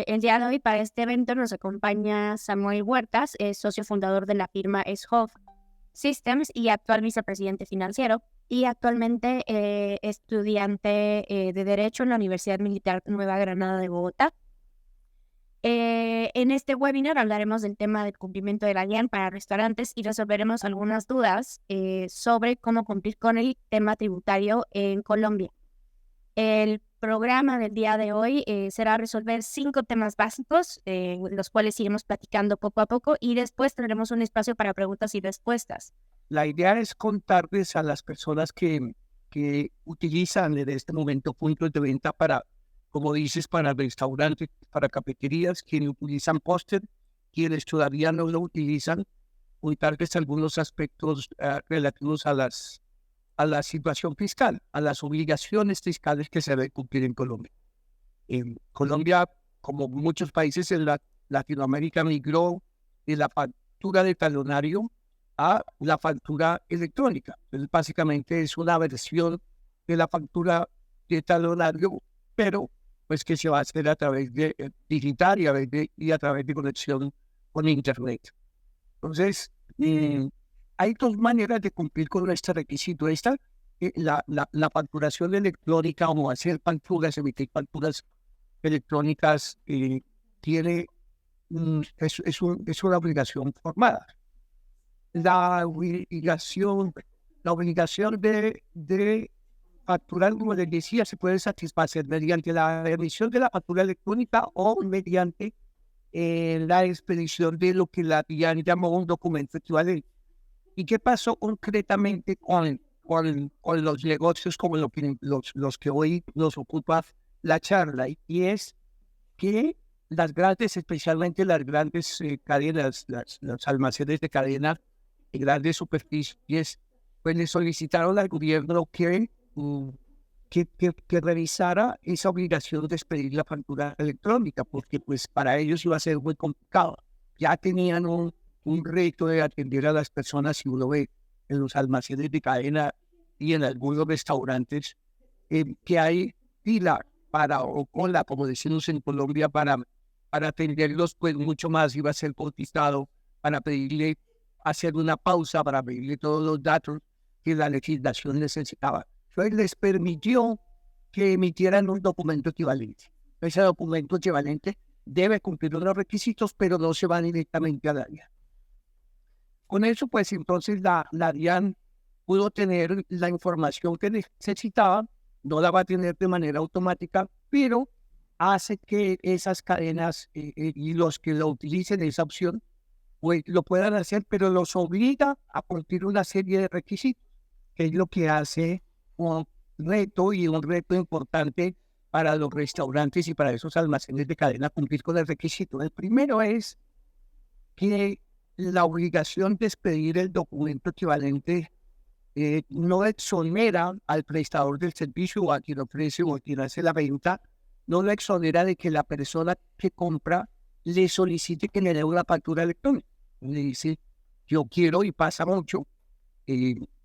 El día de hoy para este evento nos acompaña Samuel Huertas, es socio fundador de la firma Eshoff Systems y actual vicepresidente financiero y actualmente estudiante de Derecho en la Universidad Militar Nueva Granada de Bogotá. En este webinar hablaremos del tema del cumplimiento de la DIAN para restaurantes y resolveremos algunas dudas sobre cómo cumplir con el tema tributario en Colombia. El programa del día de hoy será resolver 5 temas básicos, los cuales iremos platicando poco a poco y después tendremos un espacio para preguntas y respuestas. La idea es contarles a las personas que utilizan en este momento puntos de venta para, como dices, para restaurantes, para cafeterías, quienes utilizan póster, quienes todavía no lo utilizan, contarles algunos aspectos relativos a la situación fiscal, a las obligaciones fiscales que se deben cumplir en Colombia. En Colombia, como muchos países en Latinoamérica, migró de la factura de talonario a la factura electrónica. Entonces, básicamente es una versión de la factura de talonario, pero pues que se va a hacer a través de digital y a través de conexión con Internet. Entonces, hay 2 maneras de cumplir con este requisito. La facturación electrónica o hacer facturas, emitir facturas electrónicas, es una obligación formada. La obligación de facturar, como les decía, se puede satisfacer mediante la emisión de la factura electrónica o mediante la expedición de lo que la DIAN llamó un documento equivalente. ¿Y qué pasó concretamente con los negocios como los que hoy nos ocupa la charla? Y es que las grandes, especialmente las grandes cadenas, los almacenes de cadena y grandes superficies, pues le solicitaron al gobierno que revisara esa obligación de expedir la factura electrónica, porque pues para ellos iba a ser muy complicado. Ya tenían un reto de atender a las personas, si uno ve en los almacenes de cadena y en algunos restaurantes, que hay fila o cola, como decimos en Colombia, para atenderlos, pues mucho más iba a ser cotizado para pedirle, hacer una pausa, para pedirle todos los datos que la legislación necesitaba. Entonces les permitió que emitieran un documento equivalente. Ese documento equivalente debe cumplir los requisitos, pero no se va directamente a la DIAN. Con eso, pues entonces la DIAN pudo tener la información que necesitaba, no la va a tener de manera automática, pero hace que esas cadenas y los que lo utilicen esa opción, pues lo puedan hacer, pero los obliga a cumplir una serie de requisitos, que es lo que hace un reto importante para los restaurantes y para esos almacenes de cadena cumplir con el requisito. El primero es que la obligación de expedir el documento equivalente no exonera al prestador del servicio o a quien ofrece o a quien hace la venta, no lo exonera de que la persona que compra le solicite que le dé una factura electrónica. Le dice, yo quiero, y pasa mucho,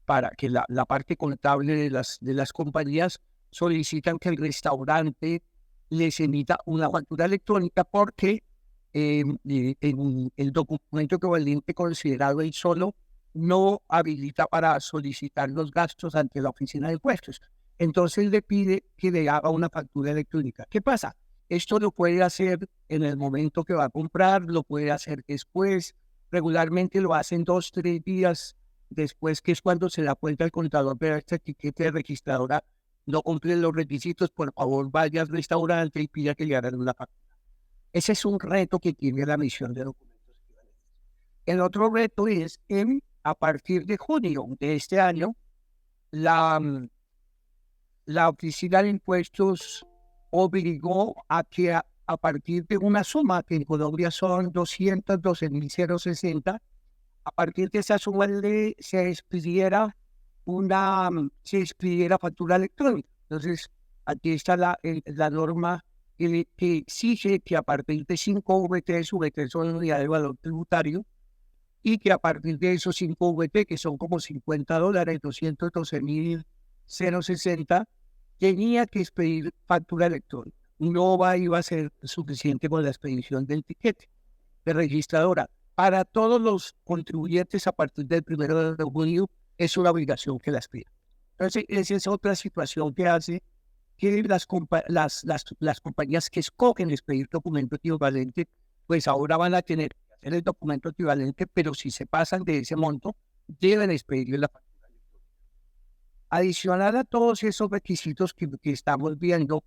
para que la parte contable de las compañías solicitan que el restaurante les emita una factura electrónica porque en el documento equivalente considerado el solo no habilita para solicitar los gastos ante la oficina de impuestos. Entonces le pide que le haga una factura electrónica. ¿Qué pasa? Esto lo puede hacer en el momento que va a comprar, lo puede hacer después. Regularmente lo hacen 2, 3 días después, que es cuando se da cuenta el contador de esta etiqueta de registradora no cumple los requisitos. Por favor, vaya al restaurante y pida que le hagan una factura. Ese es un reto que tiene la emisión de documentos equivalentes. El otro reto es que a partir de junio de este año, la Oficina de Impuestos obligó a que a partir de una suma que en Colombia son 212.060, a partir de esa suma se expidiera factura electrónica. Entonces, aquí está la norma que exige que a partir de 5 VT, son unidades de valor tributario, y que a partir de esos 5 VT, que son como $50, 212.060, tenía que expedir factura electrónica. iba a ser suficiente con la expedición del tiquete de registradora. Para todos los contribuyentes a partir del 1 de junio es una obligación que las pida. Entonces, esa es otra situación que hace que las compañías que escogen expedir documento equivalente, pues ahora van a tener que hacer el documento equivalente, pero si se pasan de ese monto, deben expedir la factura electrónica. Adicional a todos esos requisitos que estamos viendo,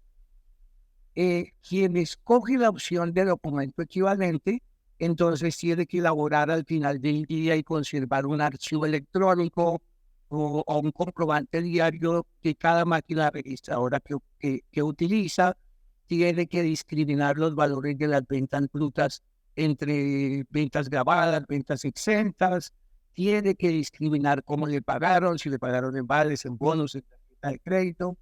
quien escoge la opción de documento equivalente, entonces tiene que elaborar al final del día y conservar un archivo electrónico o un comprobante diario de cada máquina registradora que utiliza. Tiene que discriminar los valores de las ventas brutas entre ventas grabadas, ventas exentas. Tiene que discriminar cómo le pagaron, si le pagaron en vales, en bonos, en tarjeta de crédito.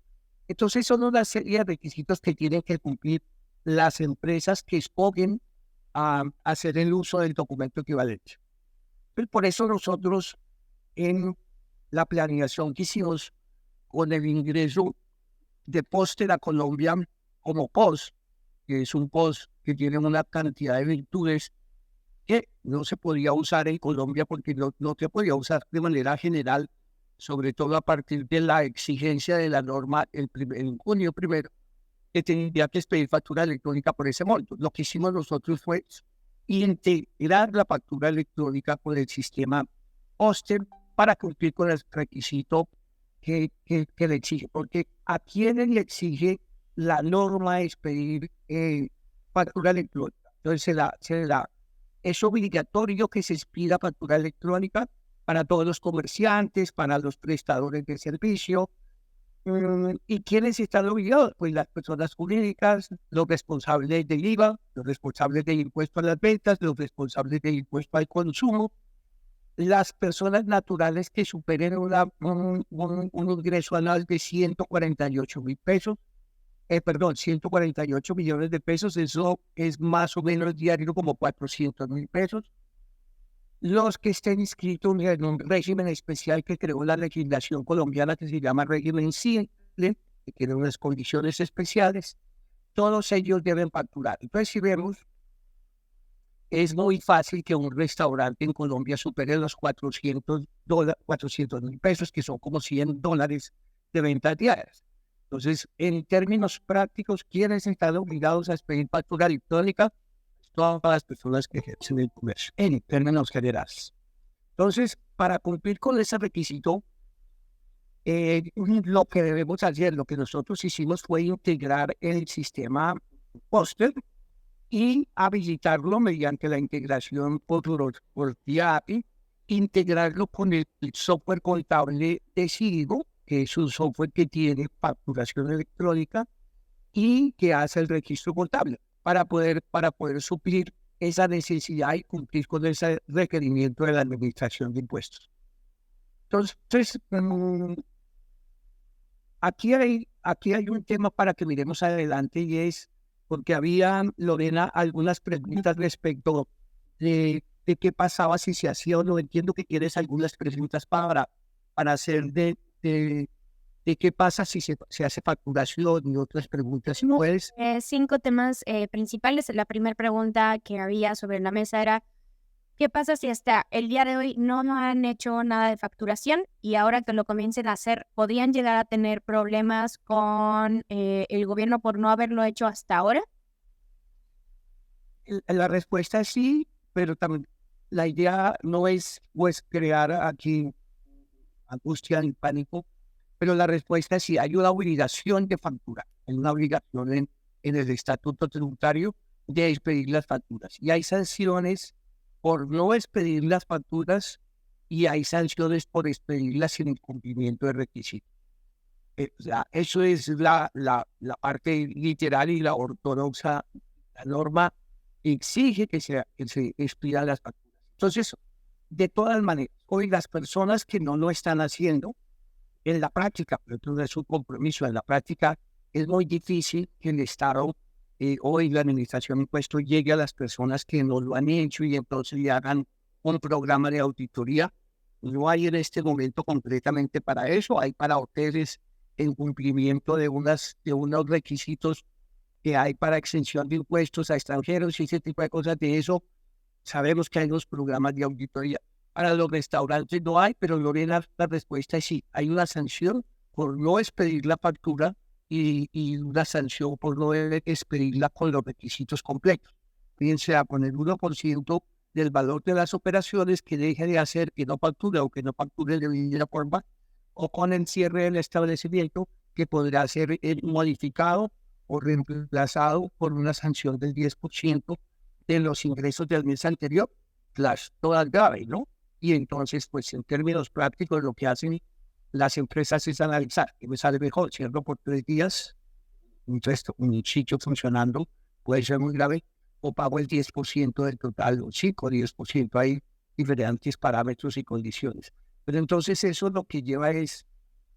Entonces son una serie de requisitos que tienen que cumplir las empresas que escogen hacer el uso del documento equivalente. Por eso nosotros en la planeación que hicimos con el ingreso de Póster a Colombia como POS, que es un POS que tiene una cantidad de virtudes que no se podía usar en Colombia porque no se podía usar de manera general, sobre todo a partir de la exigencia de la norma en junio 1, que tendría que expedir factura electrónica por ese monto. Lo que hicimos nosotros fue integrar la factura electrónica con el sistema Póster para cumplir con el requisito que le exige, porque a quienes le exige la norma expedir factura electrónica. Entonces es obligatorio que se expida factura electrónica para todos los comerciantes, para los prestadores de servicio. ¿Y quiénes están obligados? Pues las personas jurídicas, los responsables del IVA, los responsables del impuesto a las ventas, los responsables del impuesto al consumo, las personas naturales que superen un ingreso anual de 148 millones de pesos, eso es más o menos diario como 400.000 pesos. Los que estén inscritos en un régimen especial que creó la legislación colombiana que se llama régimen simple, que tiene unas condiciones especiales, todos ellos deben facturar. Entonces, si vemos, es muy fácil que un restaurante en Colombia supere los 400.000 pesos, que son como $100 de ventas diarias. Entonces, en términos prácticos, ¿quiénes están obligados a expedir factura electrónica? Todas las personas que ejercen el comercio, en términos generales. Entonces, para cumplir con ese requisito, lo que debemos hacer, lo que nosotros hicimos fue integrar el sistema Póster y habilitarlo mediante la integración por vía API, integrarlo con el software contable de Cirigo, que es un software que tiene facturación electrónica y que hace el registro contable para poder suplir esa necesidad y cumplir con ese requerimiento de la administración de impuestos. Entonces, aquí hay un tema para que miremos adelante y es porque había, Lorena, algunas preguntas respecto de qué pasaba si se hacía o no. Entiendo que tienes algunas preguntas para hacer de qué pasa si se hace facturación y otras preguntas. Si puedes. 5 temas principales. La primera pregunta que había sobre la mesa era, ¿qué pasa si hasta el día de hoy no han hecho nada de facturación y ahora que lo comiencen a hacer, podrían llegar a tener problemas con el gobierno por no haberlo hecho hasta ahora? La respuesta es sí, pero también la idea no es pues crear aquí angustia ni pánico, pero la respuesta es sí, hay una obligación de factura, hay una obligación en el estatuto tributario de expedir las facturas y hay sanciones por no expedir las facturas y hay sanciones por expedirlas sin incumplimiento de requisitos. O sea, eso es la parte literal y la ortodoxa. La norma exige que se expidan las facturas. Entonces, de todas maneras, hoy las personas que no lo están haciendo, en la práctica, pero no es un compromiso, en la práctica es muy difícil que el Estado hoy la administración de impuestos llegue a las personas que no lo han hecho y entonces le hagan un programa de auditoría. No hay en este momento completamente para eso, hay para hoteles en cumplimiento de unos requisitos que hay para exención de impuestos a extranjeros y ese tipo de cosas. De eso sabemos que hay unos programas de auditoría. Para los restaurantes no hay, pero Lorena, la respuesta es sí. Hay una sanción por no expedir la factura y una sanción por no expedirla con los requisitos completos. Fíjense, a poner 1% del valor de las operaciones que deje de hacer, que no factura o que no facture de ninguna forma, o con el cierre del establecimiento, que podrá ser modificado o reemplazado por una sanción del 10% de los ingresos del mes anterior, todas graves, ¿no? Y entonces, pues en términos prácticos, lo que hacen las empresas es analizar, que me sale mejor, cierro por 3 días, un sitio funcionando puede ser muy grave, o pago el 10% del total, o 5 o 10%, hay diferentes parámetros y condiciones. Pero entonces eso lo que lleva es,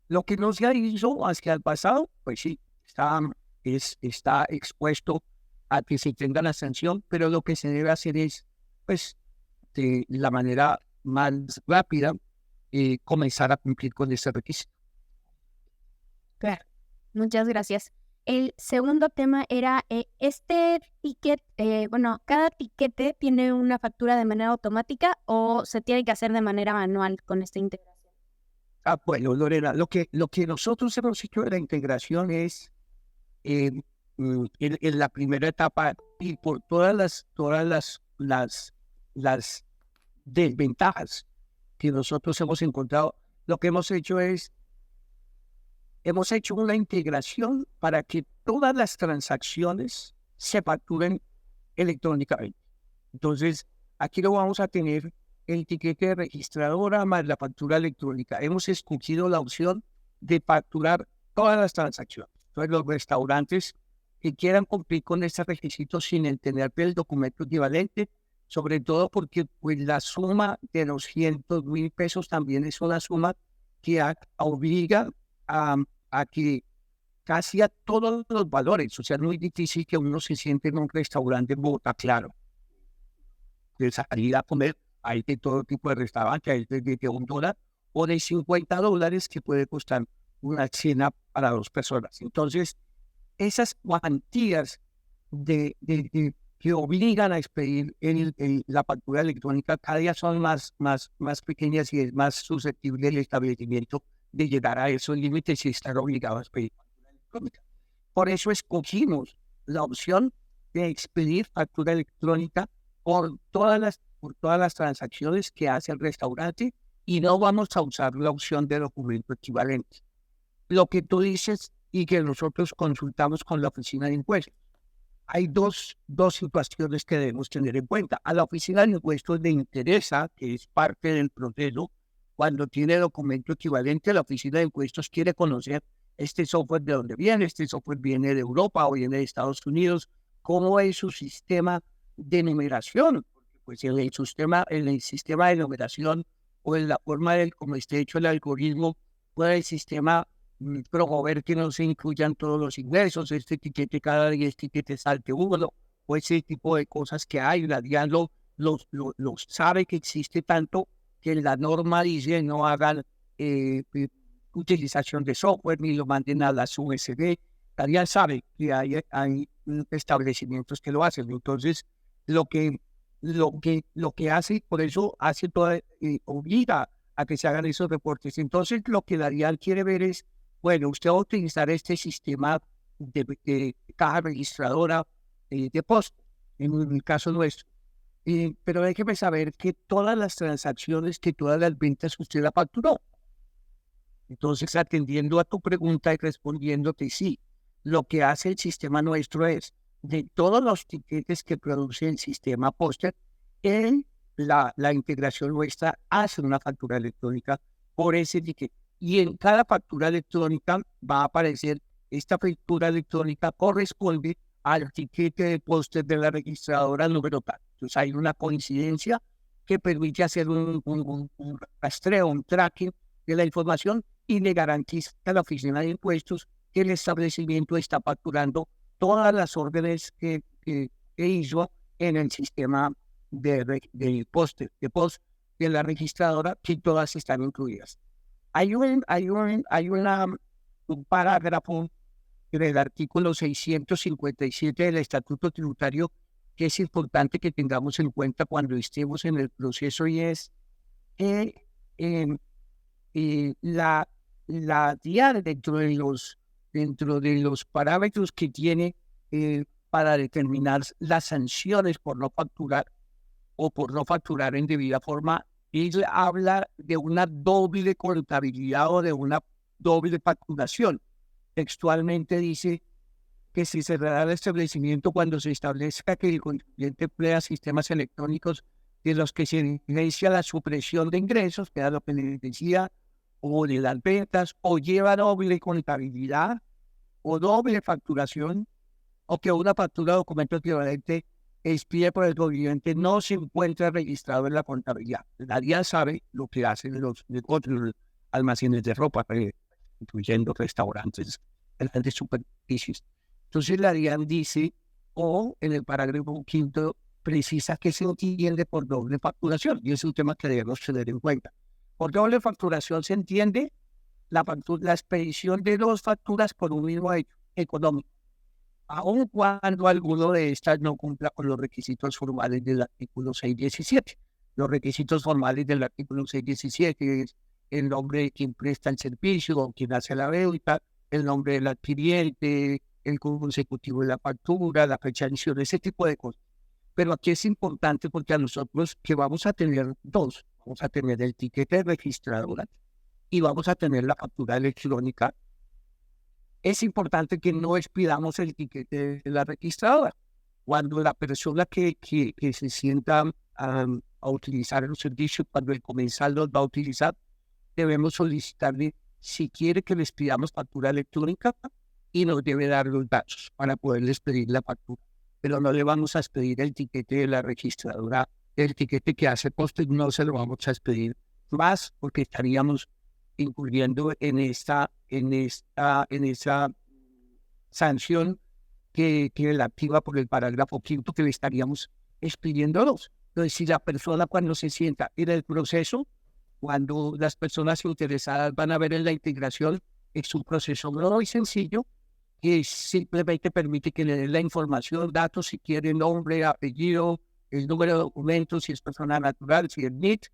lo que no se hizo hacia el pasado, pues sí, está expuesto a que se tenga la sanción, pero lo que se debe hacer es, pues, de la manera más rápida, comenzar a cumplir con ese requisito. Claro, muchas gracias. El segundo tema era este ticket, ¿cada tiquete tiene una factura de manera automática o se tiene que hacer de manera manual con esta integración? Bueno, Lorena, lo que nosotros hemos hecho de la integración es, en la primera etapa, y por las desventajas que nosotros hemos encontrado, lo que hemos hecho es, hemos hecho una integración para que todas las transacciones se facturen electrónicamente. Entonces, aquí lo vamos a tener el tiquete de registradora más la factura electrónica. Hemos escogido la opción de facturar todas las transacciones. Entonces, los restaurantes que quieran cumplir con este requisito sin tener el documento equivalente, sobre todo porque pues, la suma de los 200,000 pesos también es una suma que obliga a que casi a todos los valores, o sea, es muy difícil que uno se siente en un restaurante en Bogotá, claro, de salir a comer, hay de todo tipo de restaurantes, hay de $1 o de $50 que puede costar una cena para 2 personas. Entonces, esas cuantías que obligan a expedir la factura electrónica cada día son más pequeñas y es más susceptible el establecimiento de llegar a esos límites y estar obligado a expedir factura electrónica. Por eso escogimos la opción de expedir factura electrónica por todas las transacciones que hace el restaurante y no vamos a usar la opción de documento equivalente. Lo que tú dices y que nosotros consultamos con la Oficina de Impuestos. Hay dos situaciones que debemos tener en cuenta. A la Oficina de Impuestos le interesa, que es parte del proceso, cuando tiene documento equivalente, la Oficina de Impuestos quiere conocer este software de dónde viene, este software viene de Europa o viene de Estados Unidos, cómo es su sistema de numeración, porque pues en el sistema de numeración o en la forma como esté hecho el algoritmo, puede el sistema promover que no se incluyan todos los ingresos, este tiquete cada 10 tiquetes salte uno, o ese tipo de cosas que hay. La DIAN lo sabe que existe tanto que la norma dice no hagan utilización de software ni lo manden a las USB. La DIAN sabe que hay establecimientos que lo hacen. Entonces, lo que hace, por eso hace obliga a que se hagan esos reportes. Entonces, lo que la DIAN quiere ver es, bueno, usted va a utilizar este sistema de caja registradora de POS, en el caso nuestro. Pero déjeme saber que todas las transacciones, que todas las ventas usted la facturó. Entonces, atendiendo a tu pregunta y respondiéndote sí, lo que hace el sistema nuestro es, de todos los tiquetes que produce el sistema Póster, la integración nuestra hace una factura electrónica por ese tiquete. Y en cada factura electrónica va a aparecer, esta factura electrónica corresponde al tiquete de Póster de la registradora número tal. Entonces hay una coincidencia que permite hacer un rastreo, un tracking de la información y le garantiza a la Oficina de Impuestos que el establecimiento está facturando todas las órdenes que hizo en el sistema de Póster, de POS de la registradora, que todas están incluidas. Hay un parágrafo en el artículo 657 del Estatuto Tributario, que es importante que tengamos en cuenta cuando estemos en el proceso, y es que la DIAN, dentro de los parámetros que tiene para determinar las sanciones por no facturar o por no facturar en debida forma, él habla de una doble contabilidad o de una doble facturación. Textualmente dice que se cerrará el establecimiento cuando se establezca que el contribuyente emplea sistemas electrónicos de los que se inicia la supresión de ingresos, que era lo que le decía, o de las ventas, o lleva doble contabilidad, o doble facturación, o que una factura o documento equivalente expide por el contribuyente no se encuentra registrado en la contabilidad. Nadie sabe lo que hacen los otros almacenes de ropa, incluyendo restaurantes, grandes superficies. Entonces la DIAN dice, o en el parágrafo 5, precisa que se entiende por doble facturación, y es un tema que debemos tener en cuenta. Por doble facturación se entiende la expedición de dos facturas por un mismo hecho económico, aun cuando alguno de estas no cumpla con los requisitos formales del artículo 617. Los requisitos formales del artículo 617 es el nombre de quien presta el servicio o quien hace la venta, el nombre del adquiriente, el consecutivo de la factura, la fecha de emisión, ese tipo de cosas. Pero aquí es importante porque a nosotros que vamos a tener dos, vamos a tener el tiquete registrador y vamos a tener la factura electrónica. Es importante que no expidamos el tiquete de la registradora. Cuando la persona que se sienta a utilizar los servicios, cuando el comensal los va a utilizar, debemos solicitarle si quiere que les pidamos factura electrónica y nos debe dar los datos para poderles pedir la factura. Pero no le vamos a expedir el tiquete de la registradora, el tiquete que hace poste no se lo vamos a expedir más porque estaríamos incurriendo en esa sanción que la activa por el parágrafo 5 que le estaríamos expidiendo dos. Entonces, si la persona cuando se sienta en el proceso, cuando las personas interesadas van a ver en la integración, es un proceso muy sencillo que simplemente permite que le den la información, datos, si quiere nombre, apellido, el número de documentos, si es persona natural, si es NIT,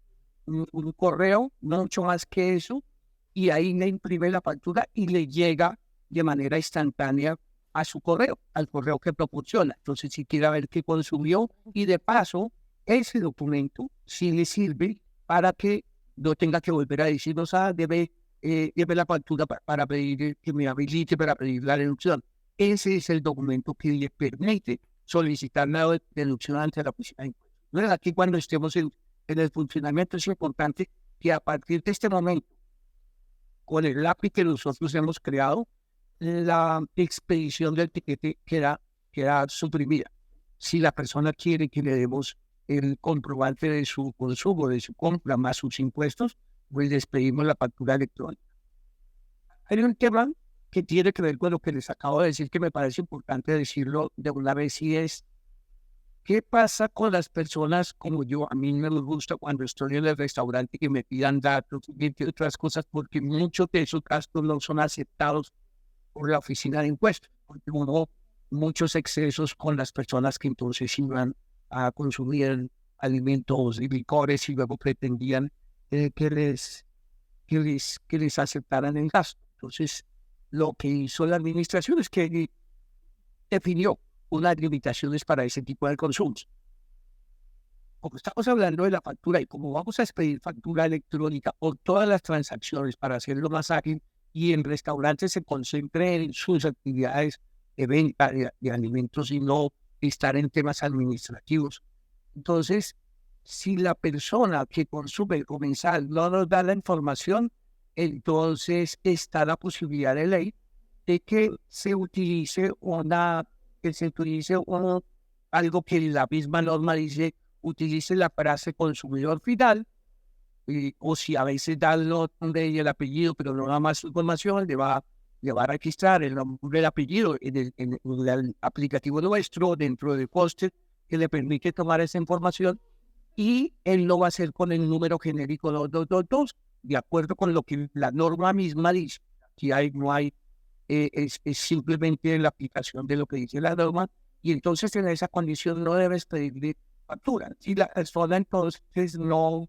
un correo, no mucho más que eso, y ahí le imprime la factura y le llega de manera instantánea a su correo, al correo que proporciona. Entonces, si quiere ver qué consumió, y de paso, ese documento sí le sirve para que no tenga que volver a decirnos, debe la factura para pedir que me habilite para pedir la deducción. Ese es el documento que le permite solicitar la deducción ante la oficina de impuestos. Entonces, aquí cuando estemos en el funcionamiento es importante que a partir de este momento, con el API que nosotros hemos creado, la expedición del tiquete queda suprimida. Si la persona quiere que le demos el comprobante de su consumo, de su compra, más sus impuestos, pues les pedimos la factura electrónica. Hay un tema que tiene que ver con lo que les acabo de decir, que me parece importante decirlo de una vez, y es ¿qué pasa con las personas como yo? A mí me gusta cuando estoy en el restaurante que me pidan datos y otras cosas, porque muchos de esos gastos no son aceptados por la oficina de impuestos, porque hubo muchos excesos con las personas que entonces iban a consumir alimentos y licores y luego pretendían que les aceptaran el gasto. Entonces, lo que hizo la administración es que definió unas limitaciones para ese tipo de consumos. Como estamos hablando de la factura y como vamos a expedir factura electrónica por todas las transacciones para hacerlo más ágil y en restaurantes se concentren en sus actividades de venta de alimentos y no estar en temas administrativos. Entonces, si la persona que consume el comensal no nos da la información, entonces está la posibilidad de ley de que se utilice algo que la misma norma dice, utilice la frase consumidor final, o si a veces da el nombre y el apellido, pero no da más información, le va a registrar el nombre y el apellido en el aplicativo nuestro, dentro del póster, que le permite tomar esa información, y él lo va a hacer con el número genérico 2222, de acuerdo con lo que la norma misma dice. Aquí no hay es simplemente la aplicación de lo que dice la norma, y entonces en esa condición no debes pedirle factura. Si la persona entonces no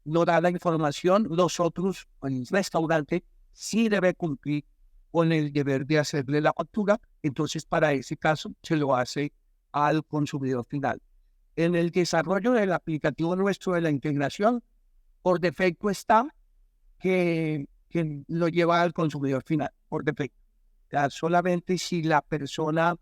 da la información, nosotros, el restaurante, sí debe cumplir con el deber de hacerle la factura, entonces para ese caso se lo hace al consumidor final. En el desarrollo del aplicativo nuestro de la integración, por defecto está que lo lleva al consumidor final, por defecto. O sea, solamente si la persona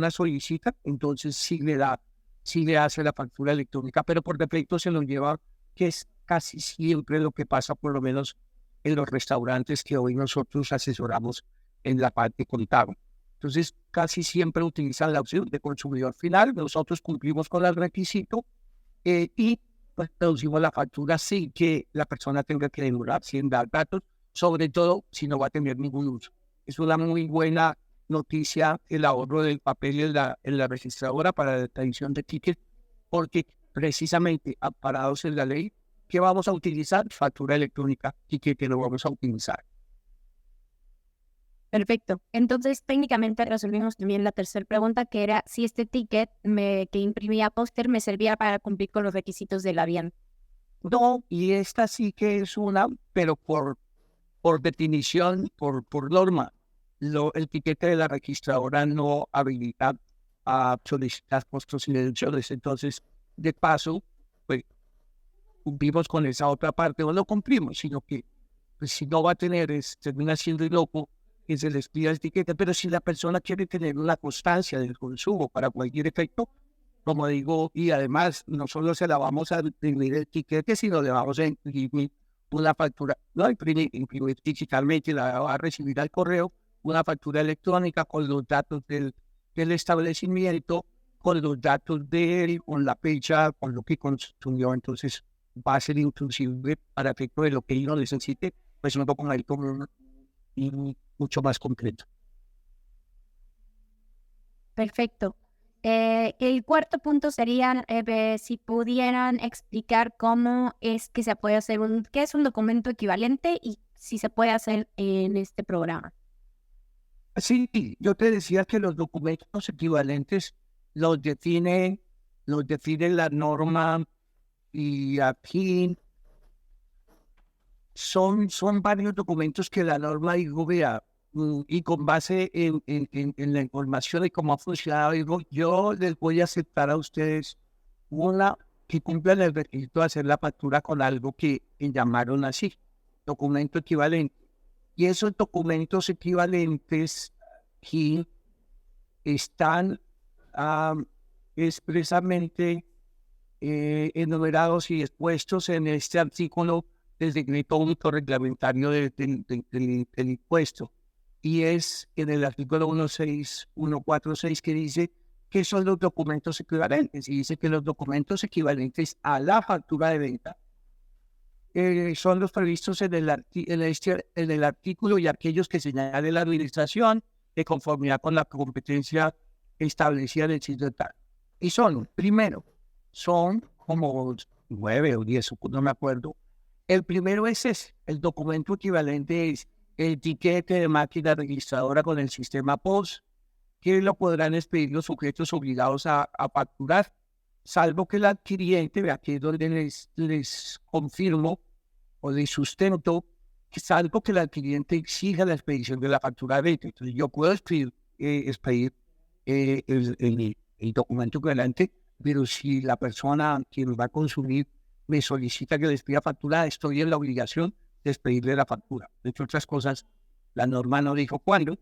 solicita, entonces sí le hace la factura electrónica, pero por defecto se lo lleva, que es casi siempre lo que pasa, por lo menos en los restaurantes que hoy nosotros asesoramos en la parte contable. Entonces, casi siempre utilizan la opción de consumidor final. Nosotros cumplimos con el requisito y pues, producimos la factura sin que la persona tenga que demorar, sin dar datos, sobre todo si no va a tener ningún uso. Es una muy buena noticia el ahorro del papel en la registradora para la tradición de tickets, porque precisamente amparados en la ley, ¿qué vamos a utilizar? Factura electrónica, ticket que lo vamos a utilizar. Perfecto. Entonces, técnicamente resolvimos también la tercera pregunta, que era si este ticket que imprimía póster me servía para cumplir con los requisitos de la DIAN. No, y esta sí que es una, pero por definición, por norma, el tiquete de la registradora no habilita a solicitar costos y deducciones. Entonces, de paso, pues cumplimos con esa otra parte, o no cumplimos, sino que pues, si no va a tener, termina siendo loco que se les pida el tiquete, pero si la persona quiere tener una constancia del consumo para cualquier efecto, como digo, y además no solo se la vamos a imprimir el tiquete, sino le vamos a imprimir una factura, no imprimir digitalmente, la va a recibir al correo, una factura electrónica con los datos del establecimiento, con los datos de él, con la fecha, con lo que consumió. Entonces va a ser inclusive para efecto de lo que uno necesite, pues un documento mucho más concreto. Perfecto. El cuarto punto sería si pudieran explicar cómo es que se puede hacer qué es un documento equivalente y si se puede hacer en este programa. Sí, yo te decía que los documentos equivalentes los define la norma, y aquí son varios documentos que la norma dijo, vea, y con base en la información de cómo ha funcionado, digo, yo les voy a aceptar a ustedes una que cumplan el requisito de hacer la factura con algo que llamaron así, documento equivalente. Y esos documentos equivalentes aquí están expresamente enumerados y expuestos en este artículo del decreto único reglamentario del impuesto. Y es en el artículo 146 que dice que son los documentos equivalentes. Y dice que los documentos equivalentes a la factura de venta son los previstos en el artículo y aquellos que señale la administración de conformidad con la competencia establecida en el sitio tal. Y primero, son como 9 o 10, no me acuerdo. El primero es ese, el documento equivalente es el tiquete de máquina registradora con el sistema POS, que lo podrán expedir los sujetos obligados a facturar, salvo que el adquiriente, aquí es donde les confirmo o les sustento, que salvo que el adquiriente exija la expedición de la factura de venta. Entonces yo puedo expedir el documento equivalente, pero si la persona que nos va a consumir me solicita que les pida factura, estoy en la obligación de expedirle la factura. De hecho, otras cosas, la norma no dijo cuándo,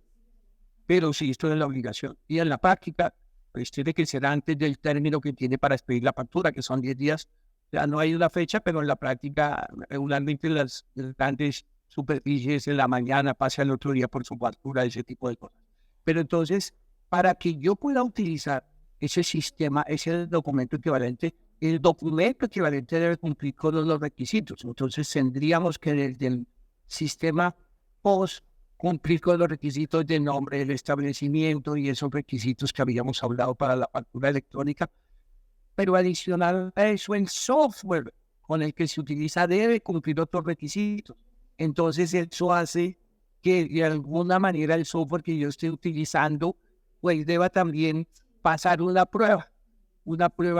pero sí estoy en la obligación. Y en la práctica, pues tiene que ser antes del término que tiene para expedir la factura, que son 10 días. Ya no hay una fecha, pero en la práctica, regularmente las grandes superficies en la mañana pasa el otro día por su factura, ese tipo de cosas. Pero entonces, para que yo pueda utilizar ese sistema, ese documento equivalente, el documento equivalente debe cumplir con los requisitos. Entonces tendríamos que desde el sistema POS cumplir con los requisitos de nombre del establecimiento y esos requisitos que habíamos hablado para la factura electrónica. Pero adicional a eso, el software con el que se utiliza debe cumplir otros requisitos. Entonces eso hace que de alguna manera el software que yo esté utilizando, pues deba también pasar una prueba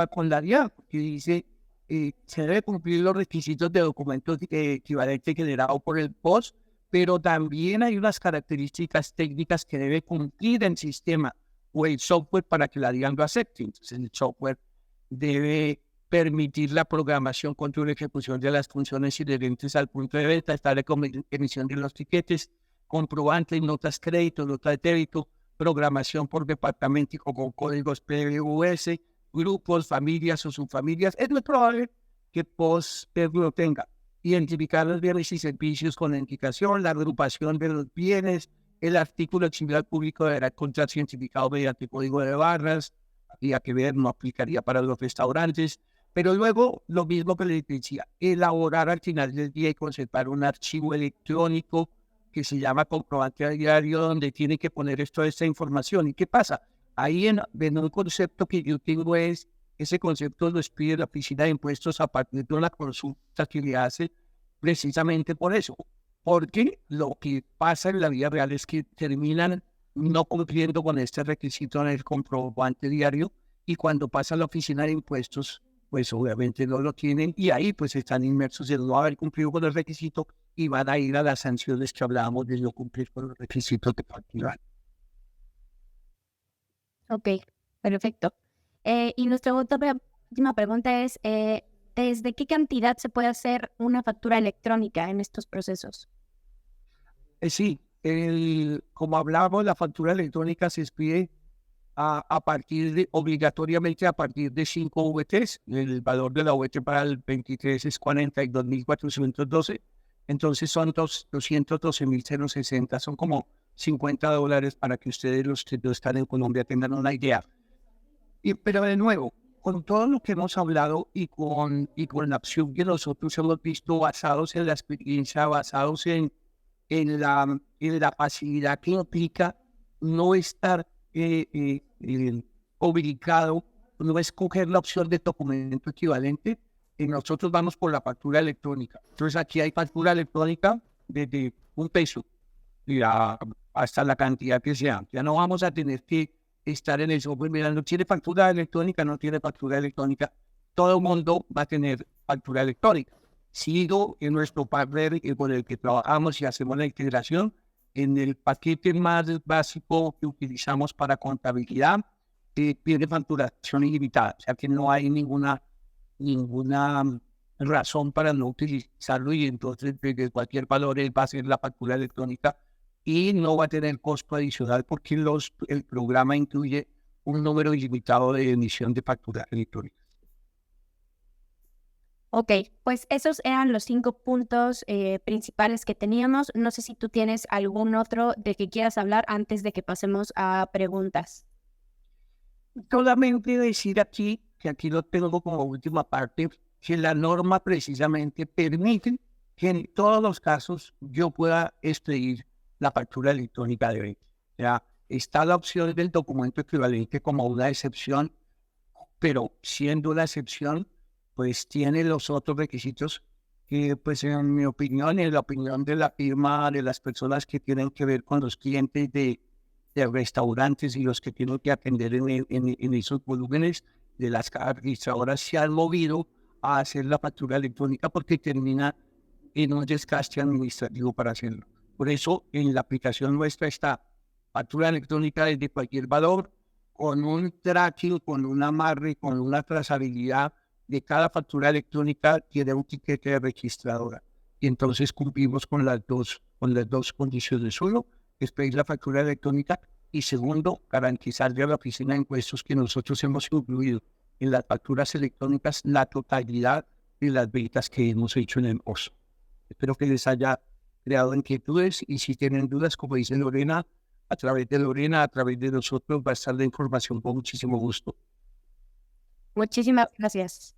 con la DIAN, que dice, se debe cumplir los requisitos de documentos equivalente generado por el POS, pero también hay unas características técnicas que debe cumplir el sistema o el software para que la DIAN lo acepte. Entonces el software debe permitir la programación, control y ejecución de las funciones inherentes al punto de venta, estable con emisión de los tiquetes, comprobantes, notas crédito, notas de débito, programación por departamento y con códigos PBUS, grupos, familias o subfamilias. Es muy probable que POS lo tenga. Identificar los bienes y servicios con la indicación, la agrupación de los bienes, el artículo de utilidad pública deberá encontrarse identificado mediante código de barras, habría que ver, no aplicaría para los restaurantes, pero luego lo mismo que les decía, elaborar al final del día y conservar un archivo electrónico que se llama comprobante a diario, donde tiene que poner esta información. ¿Y qué pasa? Ahí en un concepto que yo tengo ese concepto lo pide la Oficina de Impuestos a partir de una consulta que le hace precisamente por eso. Porque lo que pasa en la vida real es que terminan no cumpliendo con este requisito en el comprobante diario y cuando pasa a la Oficina de Impuestos, pues obviamente no lo tienen y ahí pues están inmersos en no haber cumplido con el requisito y van a ir a las sanciones que hablábamos de no cumplir con los requisitos de facturar. Ok, perfecto. Y nuestra última pregunta es, ¿desde qué cantidad se puede hacer una factura electrónica en estos procesos? Sí, como hablábamos, la factura electrónica se expide obligatoriamente a partir de 5 VTs. El valor de la VT para el 23 es 42.412. Entonces son 212.060. Son como $50 para que ustedes, los que no están en Colombia, tengan una idea. Pero de nuevo, con todo lo que hemos hablado y con la opción que nosotros hemos visto basados en la experiencia, basados en la facilidad que implica no estar obligado, no escoger la opción de documento equivalente, nosotros vamos por la factura electrónica. Entonces aquí hay factura electrónica desde $1 hasta la cantidad que sea. Ya no vamos a tener que estar en el software mirando, ¿tiene factura electrónica? ¿No tiene factura electrónica? Todo el mundo va a tener factura electrónica. Sigo en nuestro partner con el que trabajamos y hacemos la integración. En el paquete más básico que utilizamos para contabilidad, tiene facturación ilimitada. O sea que no hay ninguna razón para no utilizarlo y entonces desde cualquier valor él va a ser la factura electrónica y no va a tener costo adicional porque el programa incluye un número ilimitado de emisión de facturas electrónicas. Ok, pues esos eran los 5 puntos principales que teníamos. No sé si tú tienes algún otro de que quieras hablar antes de que pasemos a preguntas. Solamente decir aquí, que aquí lo tengo como última parte, que la norma precisamente permite que en todos los casos yo pueda expedir la factura electrónica de venta. Ya está la opción del documento equivalente como una excepción, pero siendo una excepción, pues tiene los otros requisitos que, pues en mi opinión, en la opinión de la firma, de las personas que tienen que ver con los clientes de restaurantes y los que tienen que atender en esos volúmenes de las cajas registradoras, se han movido a hacer la factura electrónica porque termina en un desgaste administrativo para hacerlo. Por eso, en la aplicación nuestra está factura electrónica desde cualquier valor, con un tracking, con un amarre, con una trazabilidad de cada factura electrónica, tiene un tiquete de registradora. Y entonces cumplimos con las dos condiciones. Uno, es pedir la factura electrónica y segundo, garantizarle a la Oficina de Impuestos que nosotros hemos incluido en las facturas electrónicas la totalidad de las ventas que hemos hecho en el POS. Espero que les haya creado inquietudes y si tienen dudas, como dice Lorena, a través de nosotros va a estar la información con muchísimo gusto. Muchísimas gracias.